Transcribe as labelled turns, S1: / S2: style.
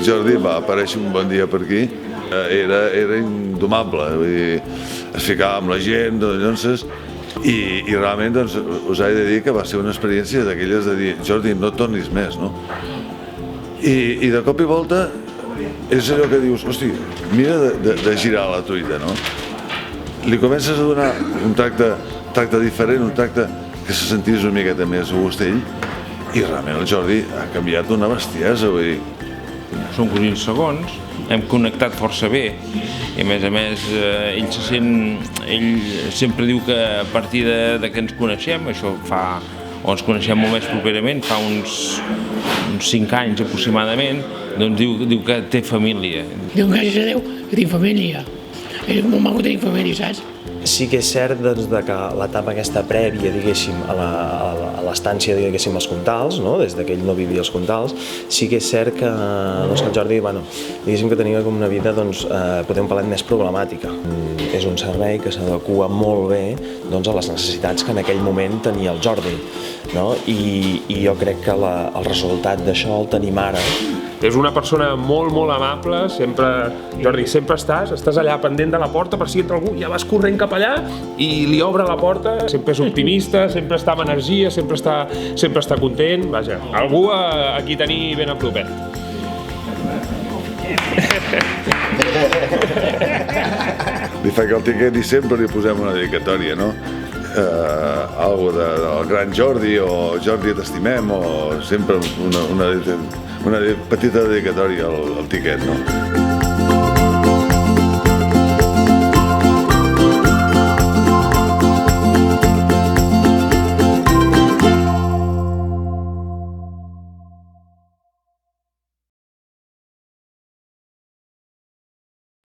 S1: l'amic Jordi va aparèixer un bon dia per aquí, era indomable, vull dir, es ficava amb la gent, doncs, i realment doncs, us he de dir que va ser una experiència d'aquelles de dir, Jordi, no tornis més, no? I de cop i volta és allò que dius, hosti, mira de girar la truita, no? Li comences a donar un tracte diferent, un tracte que se sentís una miqueta més agustell, i realment el Jordi ha canviat una bestiesa, vull dir.
S2: Som cosins segons, hem connectat força bé i a més ell sempre diu que a partir de que ens coneixem, això o ens coneixem molt més properament, fa uns 5 anys aproximadament, doncs diu que té família.
S3: Diu, gràcies a Déu, que tinc família. És molt maco tenir família, saps?
S4: Sí que és cert doncs, que l'etapa aquesta prèvia, diguéssim, a l'estància, diguéssim, als Comtals, no? Des que ell no vivia als Comtals, sí que és cert que el Jordi, diguéssim que tenia com una vida, potser un pelet més problemàtica. És un servei que s'adequa molt bé a les necessitats que en aquell moment tenia el Jordi, no? I jo crec que el resultat d'això el tenim ara.
S5: És una persona molt, molt amable, Jordi, sempre estàs allà pendent de la porta per si entra algú, ja vas corrent cap allà i li obre la porta, sempre és optimista, sempre està amb energia, sempre està content, vaja, algú a qui tenir ben a propet.
S1: Li fa que el tiquet i sempre li posem una dedicatòria, no? Algo del gran Jordi, o Jordi t'estimem, o sempre una petita dedicatòria al tiquet, no?